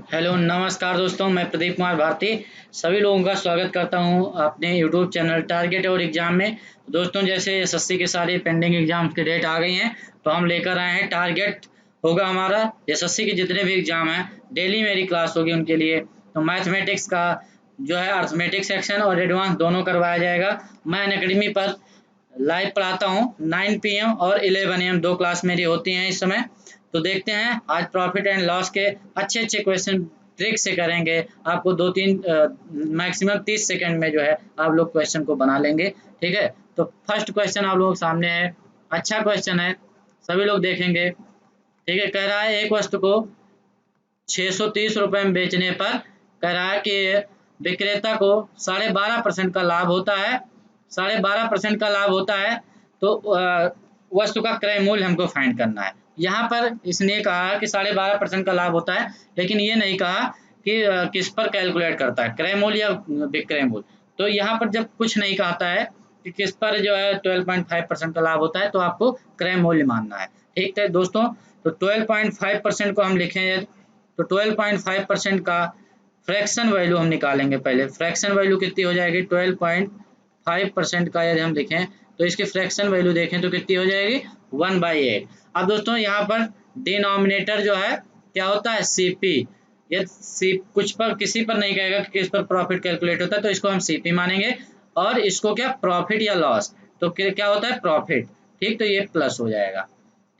Hello नमस्कार दोस्तों, मैं प्रदीप कुमार भारती सभी लोगों का स्वागत करता हूं अपने यूट्यूब चैनल टारगेट और एग्ज़ाम में। दोस्तों, जैसे एसएससी के सारे पेंडिंग एग्जाम्स के डेट आ गई हैं, तो हम लेकर आए हैं टारगेट होगा हमारा। एसएससी के जितने भी एग्जाम हैं डेली मेरी क्लास होगी उनके लिए। तो मैथमेटिक्स का जो है अर्थमेटिक सेक्शन और एडवांस दोनों करवाया जाएगा। मैं अनअकैडमी पर लाइव पढ़ाता हूँ। 9 PM और 11 AM दो क्लास मेरी होती हैं इस समय। तो देखते हैं आज प्रॉफिट एंड लॉस के अच्छे अच्छे क्वेश्चन ट्रिक से करेंगे। आपको 2-3 मैक्सिमम 30 सेकंड में जो है आप लोग क्वेश्चन को बना लेंगे। ठीक है, तो फर्स्ट क्वेश्चन आप लोगों के सामने है। अच्छा क्वेश्चन है, सभी लोग देखेंगे। ठीक है, कह रहा है एक वस्तु को 630 रुपए में बेचने पर कह रहा है कि विक्रेता को 12.5% का लाभ होता है। 12.5% का लाभ होता है, तो वस्तु का क्रय मूल्य हमको फाइंड करना है। यहाँ पर इसने कहा कि 12.5% का लाभ होता है, लेकिन ये नहीं कहा कि किस पर कैलकुलेट करता है, क्रय मूल्य या विक्रय मूल्य। तो यहाँ पर जब कुछ नहीं कहता है कि किस पर जो है 12.5% का लाभ होता है, तो आपको क्रय मूल्य मानना है। ठीक है दोस्तों, तो 12.5% को हम लिखें तो 12.5% का फ्रैक्शन वैल्यू हम निकालेंगे। पहले फ्रैक्शन वैल्यू कितनी हो जाएगी, 12.5% का यदि हम लिखें तो इसकी फ्रैक्शन वैल्यू देखें तो कितनी हो जाएगी, 1/8। अब दोस्तों यहाँ पर डिनोमिनेटर जो है क्या होता है, सीपी। ये सी कुछ पर किसी पर नहीं कहेगा कि किस पर प्रॉफिट कैलकुलेट होता है, तो इसको हम सीपी मानेंगे। और इसको क्या प्रॉफिट या लॉस, तो क्या होता है प्रॉफिट। ठीक, तो ये प्लस हो जाएगा।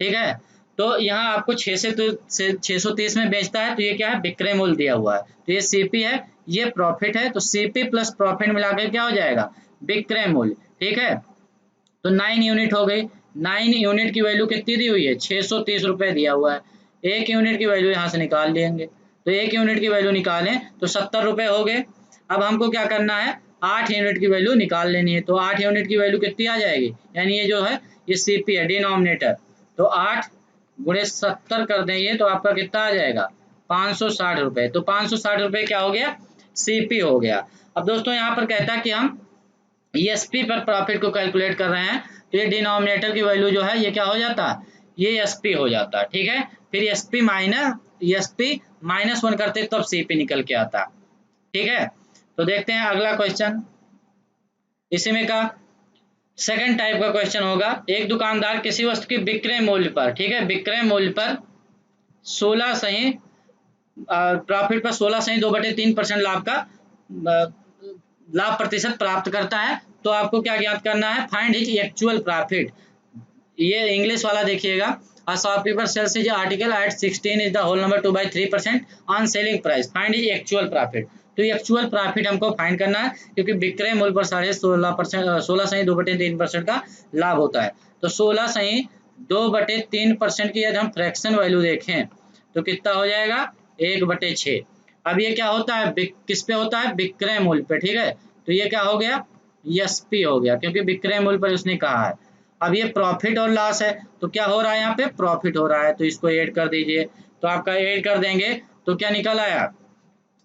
ठीक है, तो यहाँ आपको 630 में बेचता है, तो ये क्या है, विक्रय मूल्य दिया हुआ है, तो ये सीपी है, ये प्रॉफिट है। तो सीपी प्लस प्रॉफिट मिलाकर क्या हो जाएगा, विक्रय मूल्य। ठीक है, तो 9 यूनिट हो गई। 9 यूनिट की वैल्यू कितनी दी हुई है, 630 रुपए दिया हुआ है। एक यूनिट की वैल्यू यहाँ से निकाल लेंगे, तो एक यूनिट की वैल्यू निकालें तो 70 रुपए हो गए। अब हमको क्या करना है, 8 यूनिट की वैल्यू निकाल लेनी है। तो 8 यूनिट की वैल्यू कितनी आ जाएगी, यानी ये जो है ये सीपी है, डिनोमिनेटर। तो 8 गुणे 70 कर देंगे तो आपका कितना आ जाएगा, 560 रुपए। तो 560 रुपए क्या हो गया, सीपी हो गया। अब दोस्तों यहाँ पर कहता है कि हम एसपी पर प्रॉफिट को कैलकुलेट कर रहे हैं, तो ये डिनोमिनेटर की वैल्यू जो है ये क्या हो जाता है, ये एसपी हो जाता है। ठीक है, फिर एसपी -1 करते तब सीपी निकल के आता। ठीक है, तो देखते हैं अगला क्वेश्चन। इसी में का सेकंड टाइप का क्वेश्चन होगा। एक दुकानदार किसी वस्तु के विक्रय मूल्य पर, ठीक है, विक्रय मूल्य पर 16 सही प्रॉफिट पर 16 सही 2/3% लाभ का लाभ प्रतिशत प्राप्त करता है। तो आपको क्या ज्ञात करना है, फाइंड हिज एक्चुअल प्रॉफिट। ये इंग्लिश वाला देखिएगा। A shopkeeper sells his article at 16 is the whole number 2/3% on selling price. Find his actual profit. तो एक्चुअल प्रॉफिट हमको फाइंड करना है, क्योंकि विक्रय मूल्य पर 16 सही 2/3% का लाभ होता है। तो 16 सही 2/3% की यदि हम फ्रैक्शन वैल्यू देखें तो कितना हो जाएगा, 1/6। अब ये क्या होता है, किस पे होता है, विक्रय मूल्य पे। ठीक है, तो ये क्या हो गया, एसपी हो गया, क्योंकि विक्रय मूल्य पर उसने कहा है। अब ये प्रॉफिट और लॉस है, तो क्या हो रहा है, यहाँ पे प्रॉफिट हो रहा है, तो इसको ऐड कर दीजिए। तो आपका ऐड कर देंगे तो क्या निकल आया,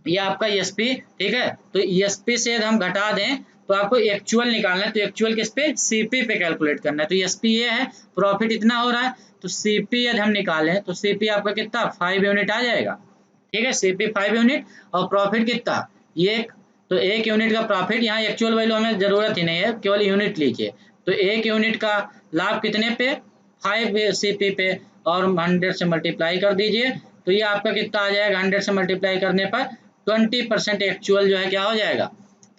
ये आपका एसपी। ठीक है, तो एसपी से हम घटा दें तो आपको एक्चुअल निकालना है। तो एक्चुअल किस पे, सीपी पे कैलकुलेट करना है। तो एसपी ये है, प्रॉफिट इतना हो रहा है, तो सीपी यदि हम निकालें तो सीपी आपका कितना 5 यूनिट आ जाएगा। ठीक है, सीपी 5 यूनिट और प्रॉफिट कितना, ये तो 1 यूनिट का प्रॉफिट। यहाँ एक्चुअल वैल्यू हमें जरूरत ही नहीं है, केवल यूनिट लीजिए। तो 1 यूनिट का लाभ कितने पे, 5 सीपी पे, और 100 से मल्टीप्लाई कर दीजिए। तो ये आपका कितना आ जाएगा, 100 से मल्टीप्लाई करने पर 20% एक्चुअल जो है क्या हो जाएगा,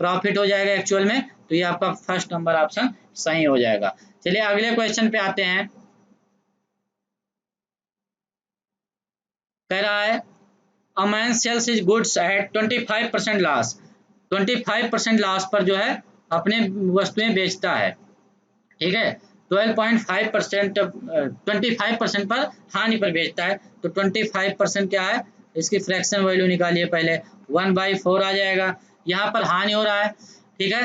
प्रॉफिट हो जाएगा एक्चुअल में। तो ये आपका फर्स्ट नंबर ऑप्शन सही हो जाएगा। चलिए अगले क्वेश्चन पे आते हैं। कह रहा है a man sales his goods at 25% loss. 25% loss पर जो है अपने वस्तुएं बेचता है। ठीक है, 12.5% 25% पर हानि पर बेचता है। तो 25% क्या है, इसकी फ्रैक्शन वैल्यू निकालिए पहले, 1/4 आ जाएगा। यहाँ पर हानि हो रहा है। ठीक है,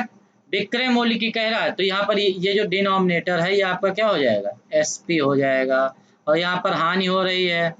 विक्रय मूल्य की कह रहा है, तो यहाँ पर ये जो डिनोमिनेटर है ये आपका क्या हो जाएगा, एसपी हो जाएगा। और यहाँ पर हानि हो रही है,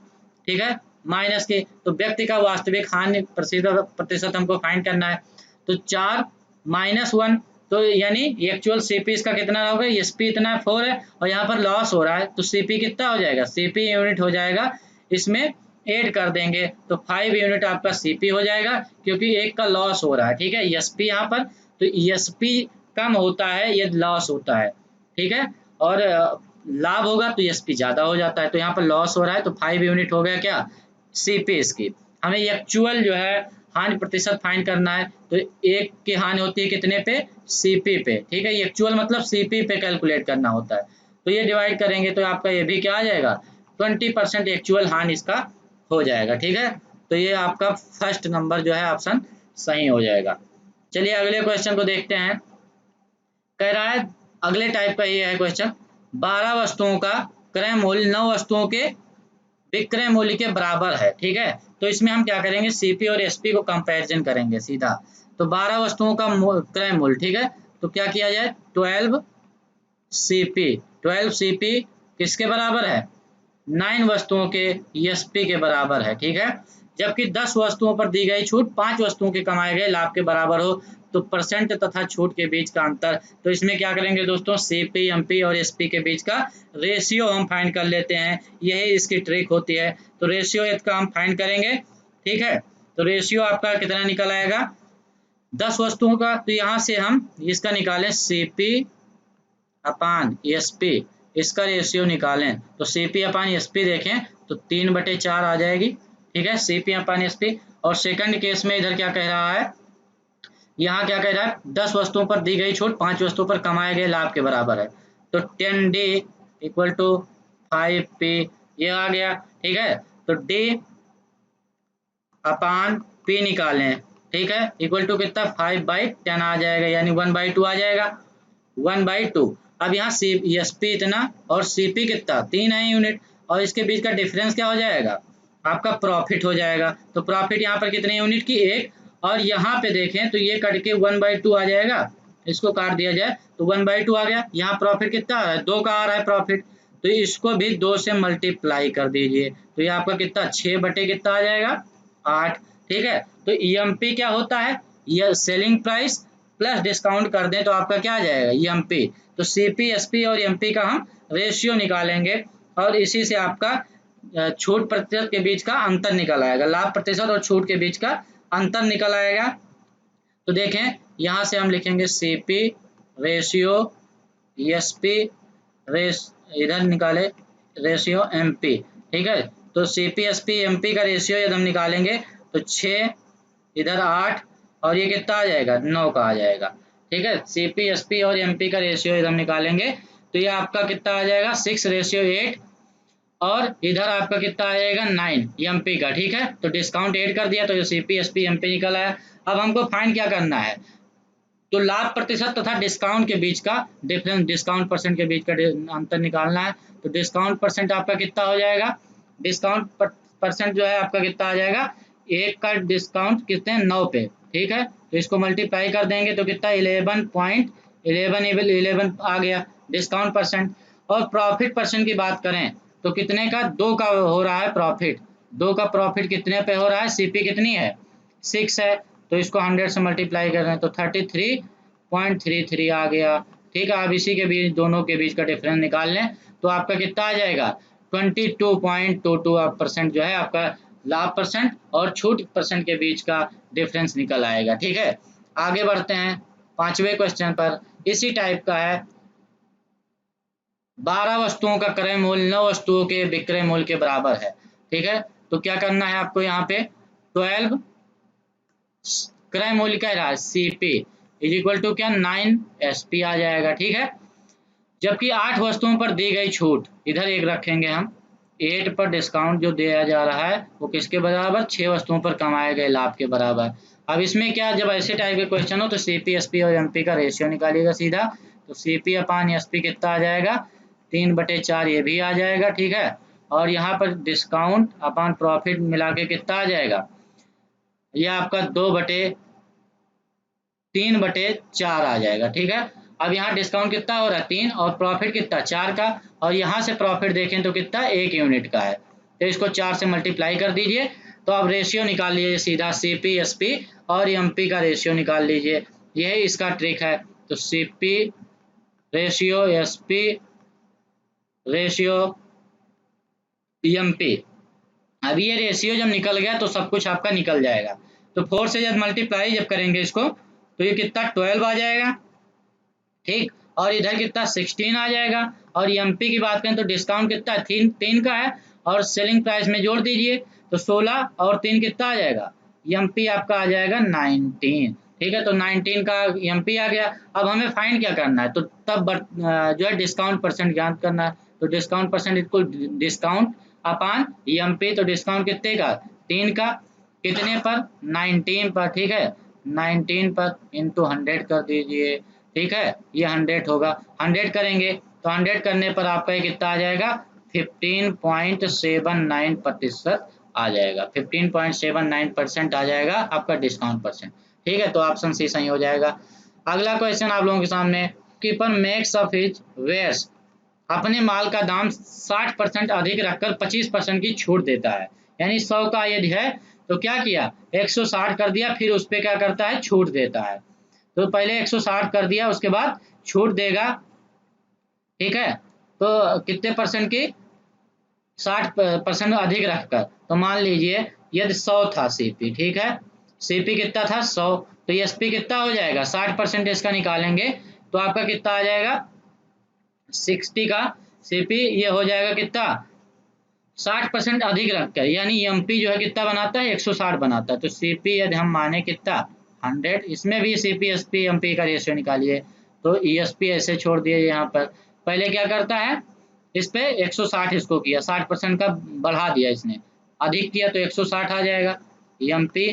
ठीक है, माइनस की, तो व्यक्ति का वास्तविक हानि प्रतिशत हमको फाइंड करना है। तो 4 -1, तो यानी एक्चुअल सीपी इसका कितना होगा, एसपी इतना 4 है, और यहाँ पर लॉस हो रहा है, तो सीपी कितना हो जाएगा, सीपी यूनिट हो जाएगा इसमें ऐड कर देंगे तो 5 यूनिट आपका सीपी हो जाएगा, क्योंकि एक का लॉस हो रहा है, ठीक है, ईएसपी यहाँ पर, तो ईएसपी कम होता है, ये लॉस होता है, ठीक है, और लाभ होगा तो ईएसपी ज्यादा हो जाता है, तो यहाँ पर लॉस हो रहा है तो 5 यूनिट हो गया क्या, सीपी इसकी। हमें एक्चुअल जो है हानि प्रतिशत फाइंड करना है, तो एक की हानि होती है कितने पे, सीपी पे, ठीक है, एक्चुअल मतलब सीपी पे कैलकुलेट करना होता है, तो ये डिवाइड करेंगे तो आपका ये भी क्या आ जाएगा, 20% एक्चुअल हानि इसका हो जाएगा, ठीक है, तो ये आपका फर्स्ट नंबर जो है ऑप्शन सही हो जाएगा। चलिए अगले क्वेश्चन को देखते हैं। कह रहा है अगले टाइप का ये है क्वेश्चन, 12 वस्तुओं का क्रय मूल्य 9 वस्तुओं के विक्रय मूल्य के बराबर है, ठीक है, तो इसमें हम क्या करेंगे, सीपी और एसपी को कंपैरिजन करेंगे सीधा, तो 12 वस्तुओं का क्रय मूल्य, ठीक है, तो क्या किया जाए, 12 सीपी, 12 सीपी किसके बराबर है, 9 वस्तुओं के एसपी के बराबर है, ठीक है, जबकि 10 वस्तुओं पर दी गई छूट 5 वस्तुओं के कमाए गए लाभ के बराबर हो, तो परसेंट तथा छूट के बीच का अंतर, तो इसमें क्या करेंगे दोस्तों, सीपी एमपी और एसपी के बीच का रेशियो हम फाइंड कर लेते हैं, यही इसकी ट्रिक होती है, तो रेशियो इसका हम फाइंड करेंगे, ठीक है, तो रेशियो आपका कितना निकल आएगा, 10 वस्तुओं का, तो यहाँ से हम इसका निकालें सीपी अपान एसपी, इसका रेशियो निकालें तो सीपी अपान एसपी देखें तो 3/4 आ जाएगी, ठीक है, सीपी अपान एसपी, और सेकंड केस में इधर क्या कह रहा है, यहाँ क्या कह रहा है, 10 वस्तुओं पर दी गई छूट 5 वस्तुओं पर कमाए गए लाभ के बराबर है, तो 10D इक्वल टू 5P, ये आ गया, ठीक है, तो D अपान P निकालें, ठीक है, इक्वल टू कितना 5/10 आ जाएगा, यानी 1/2 आ जाएगा, 1/2। अब यहाँ सी एसपी इतना और सीपी कितना 3 है यूनिट, और इसके बीच का डिफरेंस क्या हो जाएगा, आपका प्रॉफिट हो जाएगा, तो प्रॉफिट यहाँ पर कितने यूनिट की, एक, और यहाँ पे देखें तो ये कट के 1/2 आ जाएगा, इसको काट दिया जाए तो 1/2 आ गया, यहाँ प्रॉफिट कितना आ रहा है, 2 का आ रहा है प्रॉफिट, तो इसको भी 2 से मल्टीप्लाई कर दीजिए, तो ये आपका कितना 6 कितना आ जाएगा 8, ठीक है, तो ईएमपी क्या होता है, ये सेलिंग प्राइस प्लस डिस्काउंट कर दें तो आपका क्या आ जाएगा ईएमपी, तो सीपी एसपी और एमपी का हम रेशियो निकालेंगे, और इसी से आपका छूट प्रतिशत के बीच का अंतर निकल आएगा, लाभ प्रतिशत और छूट के बीच का अंतर निकल आएगा, तो देखें यहाँ से हम लिखेंगे सीपी रेशियो एसपी रेस, इधर निकाले रेशियो एमपी, ठीक है, तो सीपी एसपी एमपी का रेशियो यदि हम निकालेंगे तो 6, इधर 8, और ये कितना आ जाएगा 9 का आ जाएगा, ठीक है, सीपी एसपी और एमपी का रेशियो यदि हम निकालेंगे तो ये आपका कितना आ जाएगा 6:8, और इधर आपका कितना आ जाएगा 9 एमपी का, ठीक है, तो डिस्काउंट ऐड कर दिया तो ये सीपी एसपी एमपी निकल आया। अब हमको फाइंड क्या करना है, तो लाभ प्रतिशत तथा डिस्काउंट के बीच का डिफरेंस, डिस्काउंट परसेंट के बीच का अंतर निकालना है, तो डिस्काउंट परसेंट आपका कितना हो जाएगा, डिस्काउंट परसेंट जो है आपका कितना आ जाएगा, एक का डिस्काउंट कितने 9 पे, ठीक है, तो इसको मल्टीप्लाई कर देंगे तो कितना 11.11 आ गया डिस्काउंट परसेंट, और प्रॉफिट परसेंट की बात करें तो कितने का 2 का हो रहा है प्रॉफिट, 2 का प्रॉफिट कितने पे हो रहा है, सीपी कितनी है 6 है, तो इसको 100 से मल्टीप्लाई कर रहे हैं तो 33.33 आ गया, ठीक है, अब इसी के बीच दोनों के बीच का डिफरेंस निकाल लें तो आपका कितना आ जाएगा 22.22% जो है आपका लाभ परसेंट और छूट परसेंट के बीच का डिफरेंस निकल आएगा, ठीक है। आगे बढ़ते हैं 5वें क्वेश्चन पर, इसी टाइप का है, 12 वस्तुओं का क्रय मूल्य 9 वस्तुओं के विक्रय मूल्य के बराबर है, ठीक है, तो क्या करना है आपको, यहाँ पे 12 क्रय मूल्य कह रहा है सीपी इज इक्वल टू क्या 9 एसपी आ जाएगा, ठीक है, जबकि 8 वस्तुओं पर दी गई छूट, इधर एक रखेंगे हम, 8 पर डिस्काउंट जो दिया जा रहा है वो किसके बराबर, 6 वस्तुओं पर कमाए गए लाभ के बराबर। अब इसमें क्या, जब ऐसे टाइप के क्वेश्चन हो तो सीपी एसपी और एमपी का रेशियो निकालिएगा सीधा, तो सीपी अपान एसपी कितना आ जाएगा 3/4, ये भी आ जाएगा, ठीक है, और यहाँ पर डिस्काउंट अपान प्रॉफिट मिला के कितना आ जाएगा, ये आपका 3/4 आ जाएगा, ठीक है, अब यहाँ डिस्काउंट कितना हो रहा है 3 और प्रॉफिट कितना 4 का, और यहाँ से प्रॉफिट देखें तो कितना 1 यूनिट का है, तो इसको 4 से मल्टीप्लाई कर दीजिए, तो अब रेशियो निकाल लीजिए सीधा सीपी एसपी और एमपी का रेशियो निकाल लीजिए, यही इसका ट्रिक है, तो CP ratio SP ratio MP, अब ये रेशियो जब निकल गया तो सब कुछ आपका निकल जाएगा। तो 4 से जब मल्टीप्लाई जब करेंगे इसको तो ये कितना 12 आ जाएगा, ठीक। और इधर कितना 16 आ जाएगा। और एमपी की बात करें तो डिस्काउंट कितना है, 3 का है, और सेलिंग प्राइस में जोड़ दीजिए तो 16 और 3 कितना आ जाएगा, एमपी आपका आ जाएगा 19, ठीक है। तो 19 का एमपी आ गया। अब हमें फाइंड क्या करना है, तो तब जो है डिस्काउंट परसेंट ज्ञात करना है। तो डिस्काउंट परसेंट इक्वल डिस्काउंट अपान एमपी, तो डिस्काउंट कितने का, 3 का, कितने पर, 19 पर, ठीक है। 19 पर इंटू 100 कर दीजिए, ठीक है। ये 100 होगा, 100 करेंगे तो 100 करने पर आपका ये कितना आ जाएगा, 15.79% आ जाएगा, 15.79% आ जाएगा आपका डिस्काउंट परसेंट, ठीक है। तो ऑप्शन सी सही हो जाएगा। अगला क्वेश्चन आप लोगों के सामने, keeper makes of his wares, अपने माल का दाम 60% अधिक रखकर 25% की छूट देता है। यानी 100 का यदि है तो क्या किया, 160 कर दिया, फिर उस पर क्या करता है, छूट देता है। तो पहले 160 कर दिया, उसके बाद छूट देगा, ठीक है। तो कितने परसेंट की, 60% अधिक रखकर। तो मान लीजिए यदि 100 था सीपी, ठीक है, सीपी कितना था 100, तो एसपी कितना हो जाएगा, 60% इसका निकालेंगे तो आपका कितना आ जाएगा, 60 का सीपी ये हो जाएगा कितना, 60% अधिक रखकर, यानी एमपी जो है कितना बनाता है, 160 बनाता है। तो सीपी यदि हम माने कितना 100, इसमें भी सीपी एसपी एमपी का रेशियो निकालिए। तो ईएसपी ऐसे छोड़ दिए, यहाँ पर पहले क्या करता है, इस पे 160 इसको किया, 60% का बढ़ा दिया इसने, अधिक किया तो 160 आ जाएगा, एमपी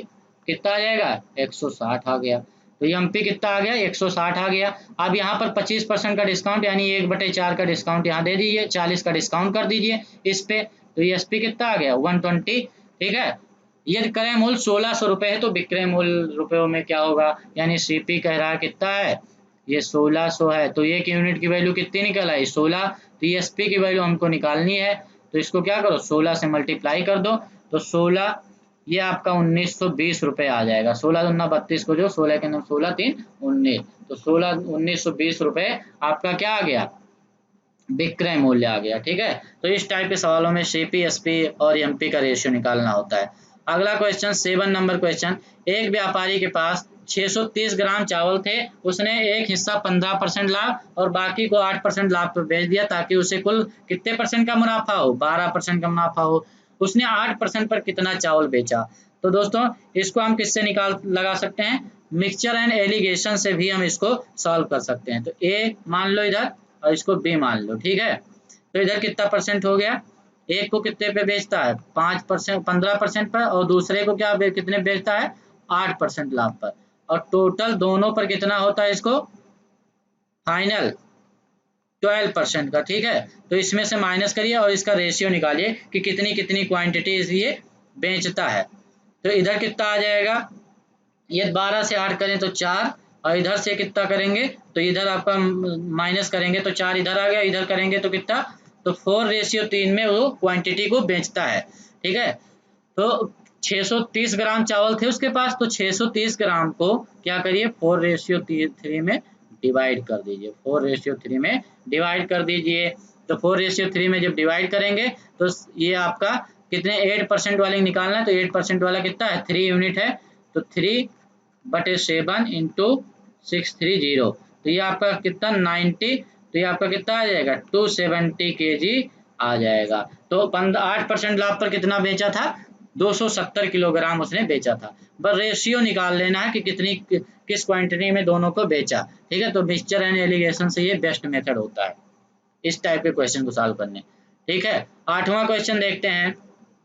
कितना आ जाएगा, 160 आ गया। तो एमपी कितना आ गया, 160 आ गया। अब यहाँ पर 25% का डिस्काउंट, यानी 1/4 का डिस्काउंट यहाँ दे दीजिए, 40 का डिस्काउंट कर दीजिए इस पे, तो एसपी कितना आ गया 120, ठीक है। यदि क्रय मूल्य 1600 रुपए है तो विक्रय मूल्य रुपयों में क्या होगा, यानी सीपी कह रहा है कितना है, ये 1600 है, तो एक यूनिट की वैल्यू कितनी निकल आई 16, तो एसपी की वैल्यू हमको निकालनी है, तो इसको क्या करो 16 से मल्टीप्लाई कर दो, तो 16 ये आपका 1920 रुपये आ जाएगा, 16 दूना 32 को जो 16 के नाम 16 3 19, तो 1920 रुपये आपका क्या आ गया, विक्रय मूल्य आ गया, ठीक है। तो इस टाइप के सवालों में सीपी एसपी और एमपी का रेशियो निकालना होता है। अगला क्वेश्चन 7 नंबर क्वेश्चन, एक व्यापारी के पास 630 ग्राम चावल थे, उसने एक हिस्सा 15% लाभ और बाकी को 8% लाभ पर बेच दिया ताकि उसे कुल कितने परसेंट का मुनाफा हो, 12% का मुनाफा हो। उसने 8% पर कितना चावल बेचा। तो दोस्तों इसको हम किससे निकाल लगा सकते हैं, मिक्सचर एंड एलिगेशन से भी हम इसको सॉल्व कर सकते हैं। तो ए मान लो इधर और इसको बी मान लो, ठीक है। तो इधर कितना परसेंट हो गया, एक को कितने पे बेचता है 5%, 15% पर, और दूसरे को क्या कितने बेचता है 8% लाभ पर, और टोटल दोनों पर कितना होता है इसको फाइनल 12% का, ठीक है। तो इसमें से माइनस करिए और इसका रेशियो निकालिए कि कितनी कितनी क्वांटिटी ये बेचता है। तो इधर कितना आ जाएगा, ये 12 से 8 करें तो 4, और इधर से कितना करेंगे तो इधर आपका माइनस करेंगे तो 4 इधर आ गया, इधर करेंगे तो कितना, तो 4:3 में वो क्वांटिटी को बेचता है, ठीक है। तो 630 ग्राम चावल थे उसके पास, तो 630 ग्राम को क्या करिए 4:3 में डिवाइड कर दीजिए, 4:3 में डिवाइड कर दीजिए। तो 4:3 में जब डिवाइड करेंगे तो ये आपका कितने 8% वाले निकालना है, तो 8% वाला कितना है 3 यूनिट है, तो 3/7 इंटू 630, तो ये आपका कितना 90, तो ये आपका कितना आ जाएगा 270 kg आ जाएगा। तो 8% लाभ पर कितना बेचा था 270 किलोग्राम उसने बेचा था। बस रेशियो निकाल लेना है कि कितनी किस क्वांटिटी में दोनों को बेचा, ठीक है। तो मिक्सचर एंड एलिगेशन से ये बेस्ट मेथड होता है इस टाइप के क्वेश्चन को सॉल्व करने, ठीक है। 8वां क्वेश्चन देखते हैं,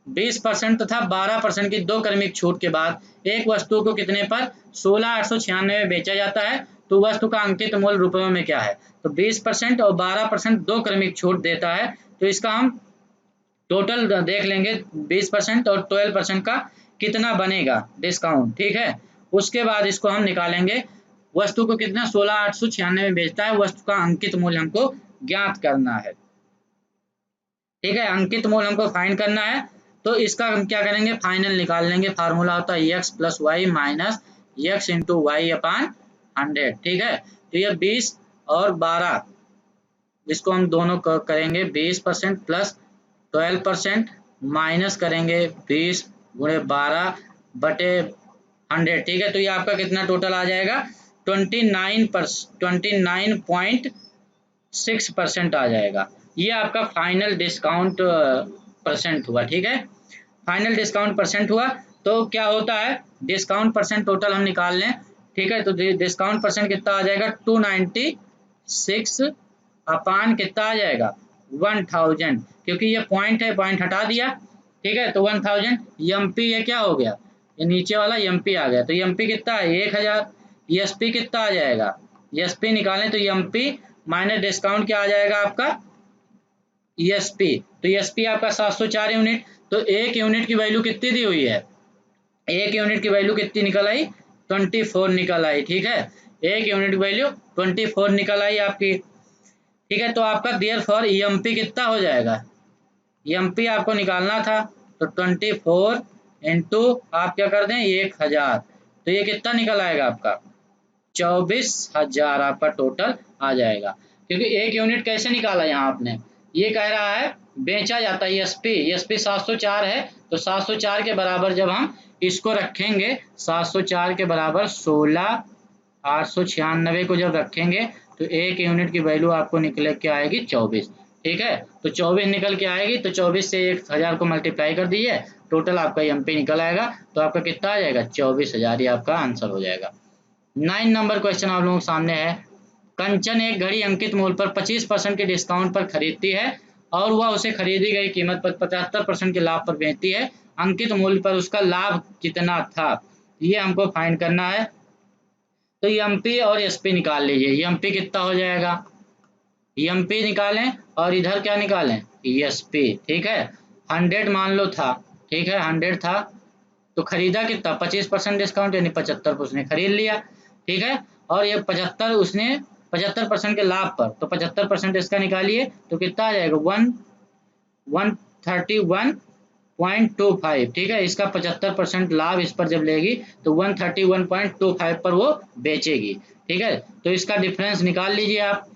20% तथा 12% की 2 क्रमिक छूट के बाद एक वस्तु को कितने पर 16,896 में बेचा जाता है, तो वस्तु का अंकित मूल्य रुपयों में क्या है। तो 20% और 12% 2 क्रमिक छूट देता है, तो इसका हम टोटल देख लेंगे 20% और 12% का कितना बनेगा डिस्काउंट, ठीक है। उसके बाद इसको हम निकालेंगे, वस्तु को कितना 16,896 में बेचता है, वस्तु का अंकित मूल्य हमको ज्ञात करना है, ठीक है। अंकित मूल्य हमको फाइंड करना है, तो इसका हम क्या करेंगे फाइनल निकाल लेंगे, फार्मूला होता है x plus Y minus X into Y upon 100, ठीक है। तो ये 20 और 12 इसको हम दोनों करेंगे 20% प्लस 12% माइनस करेंगे 20 गुणे 12 बटे 100, ठीक है। तो ये आपका कितना टोटल आ जाएगा 29.6% आ जाएगा। ये आपका फाइनल डिस्काउंट परसेंट हुआ, ठीक है। फाइनल डिस्काउंट परसेंट हुआ तो क्या होता है, डिस्काउंट परसेंट टोटल हम निकाल लें, ठीक है। तो डिस्काउंट परसेंट कितना आ जाएगा 296 अपान कितना आ जाएगा 1000, क्योंकि ये पॉइंट है, पॉइंट हटा दिया, ठीक है। तो 1000 एमपी ये क्या हो गया, ये नीचे वाला एमपी आ गया। तो एमपी कितना है 1000, एसपी कितना आ जाएगा, एसपी निकालें तो एमपी माइनस डिस्काउंट क्या आ जाएगा आपका ईएसपी। तो ईएसपी आपका 704 यूनिट। तो एक यूनिट की वैल्यू कितनी दी हुई है, एक यूनिट की वैल्यू कितनी निकल आई 24 निकल आई, ठीक है। एक यूनिट की वैल्यू 24 निकल आई आपकी, ठीक है। तो आपका देयर फॉर ईएमपी कितना हो जाएगा, ईएमपी आपको निकालना था तो 24 इंटू आप क्या कर दें 1000, तो ये कितना निकल आएगा आपका 24,000 आपका टोटल आ जाएगा। क्योंकि एक यूनिट कैसे निकाला यहाँ आपने, ये कह रहा है बेचा जाता है एसपी, एसपी 704 है, तो 704 के बराबर जब हम इसको रखेंगे 704 के बराबर 16,896 को जब रखेंगे तो एक यूनिट की वैल्यू आपको निकल के आएगी 24, ठीक है। तो 24 निकल के आएगी, तो 24 से 1000 को मल्टीप्लाई कर दीजिए, टोटल आपका एमपी निकल आएगा। तो आपका कितना आ जाएगा 24,000, ये आपका आंसर हो जाएगा। 9 नंबर क्वेश्चन आप लोगों के सामने है। कंचन एक घड़ी अंकित मूल्य पर 25% के डिस्काउंट पर खरीदती है और वह उसे खरीदी गई कीमत पर 75% के लाभ पर बेचती है। अंकित मूल्य पर उसका लाभ कितना था, ये हमको फाइंड करना है। तो एमपी और एसपी निकाल लीजिए। एमपी कितना हो जाएगा, एमपी निकालें और इधर क्या निकालें एसपी, ठीक है। 100 मान लो था, ठीक है, 100 था तो खरीदा कितना 25% डिस्काउंट यानी 75 उसने खरीद लिया, ठीक है। और ये 75 उसने 75% के लाभ पर, तो 75% इसका निकालिए तो कितना आ जाएगा 131.25, ठीक है। इसका 75% लाभ इस पर जब लेगी तो 131.25 पर वो बेचेगी, ठीक है। तो इसका डिफरेंस निकाल लीजिए आप,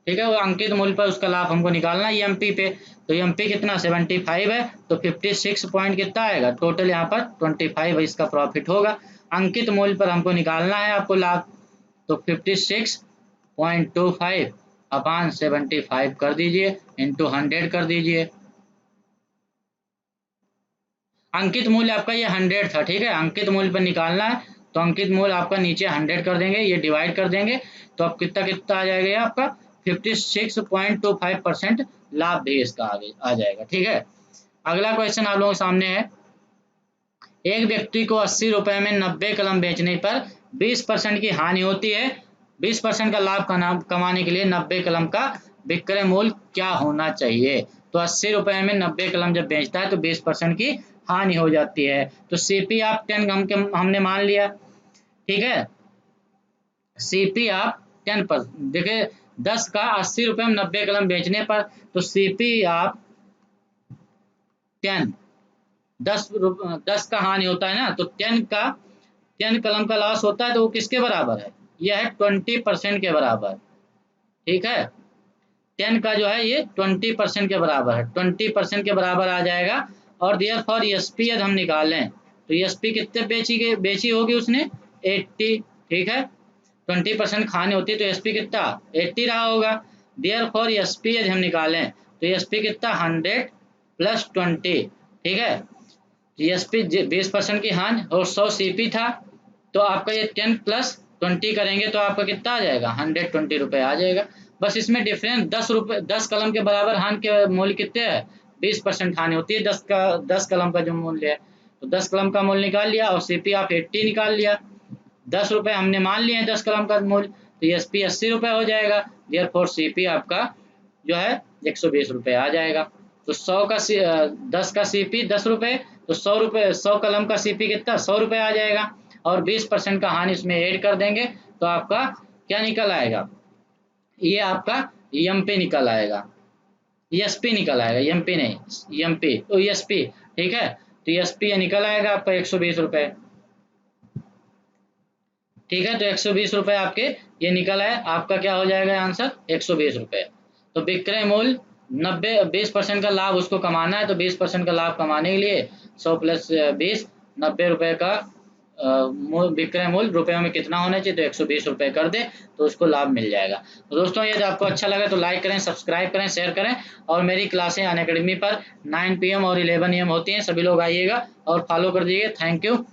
ठीक है। वो अंकित मूल्य पर उसका लाभ हमको निकालना है एमपी पे, तो एमपी कितना 75 है, तो 56 पॉइंट कितना आएगा टोटल यहाँ पर 25 इसका प्रॉफिट होगा। अंकित मूल्य पर हमको निकालना है आपको लाभ, तो 56.25 अपान 75 कर दीजिए इंटू 100 कर दीजिए। अंकित मूल्य आपका ये 100 था, ठीक है। अंकित मूल्य पर निकालना है तो अंकित मूल्य आपका नीचे 100 कर देंगे, ये डिवाइड कर देंगे तो अब कितना कितना आ जाएगा ये आपका 56.25% लाभ भी इसका आगे आ जाएगा, ठीक है। अगला क्वेश्चन आप लोगों के सामने है। एक व्यक्ति को 80 रुपए में 90 कलम बेचने पर 20% की हानि होती है। 20% का लाभ कमाने के लिए 90 कलम का विक्रय मूल्य क्या होना चाहिए। तो 80 रुपए में 90 कलम जब बेचता है तो 20% की हानि हो जाती है। तो सीपी आप 10 हमने मान लिया, ठीक है। सीपी आप 10 पर देखिए 10 का 80 रुपए में 90 कलम बेचने पर, तो सीपी आप 10 10 का हानि होता है ना, तो 10 कलम का लॉस होता है, तो वो किसके बराबर है, यह है 20% के बराबर, ठीक है। 10 का जो है ये 20% के बराबर है, 20% के बराबर आ जाएगा। और देयर फॉर एसपी यदि हम निकालें तो एसपी कितने बेची होगी उसने 80, ठीक है। 20% खाने होती है तो एसपी कितना 80 रहा होगा। देयर फॉर एसपी यदि हम निकालें तो एसपी कितना 100 + 20, ठीक है। एसपी 20% की हानि और 100 सीपी था, तो आपका ये 10 + 20 करेंगे तो आपका कितना आ जाएगा 120 रुपये आ जाएगा। बस इसमें डिफरेंस 10 रुपये, 10 कलम के बराबर हानि के मूल्य कितने है 20% हानि होती है 10 कलम का जो मूल्य है, तो 10 कलम का मूल्य निकाल लिया और सीपी आप 80 निकाल लिया। 10 रुपये हमने मान लिए हैं 10 कलम का मूल्य, तो एसपी 80 रुपये हो जाएगा। देयरफॉर सीपी आपका जो है 120 रुपये आ जाएगा। तो 100 का 10 का सीपी 10 रुपये, तो 100 रुपये 100 कलम का सीपी कितना 100 रुपये आ जाएगा। और 20% का हानि इसमें ऐड कर देंगे तो आपका क्या निकल आएगा, ये आपका एमपी निकल आएगा, एसपी निकल आएगा, एमपी नहीं एमपी, तो एसपी, ठीक है। तो एसपी ये निकल आएगा आपका 120 रुपये, ठीक है। तो 120 रुपये आपके ये निकल आए, आपका क्या हो जाएगा आंसर 120 रुपये। तो विक्रय मूल्य 20% का लाभ उसको कमाना है, तो 20% का लाभ कमाने के लिए 100 प्लस 20 90 रुपए का विक्रय मूल्य रुपयों में कितना होना चाहिए, तो 120 रुपये कर दे तो उसको लाभ मिल जाएगा। तो दोस्तों यदि आपको अच्छा लगा तो लाइक करें, सब्सक्राइब करें, शेयर करें। और मेरी क्लासें अनअकैडमी पर 9 PM और 11 AM होती हैं, सभी लोग आइएगा और फॉलो कर दीजिए। Thank you.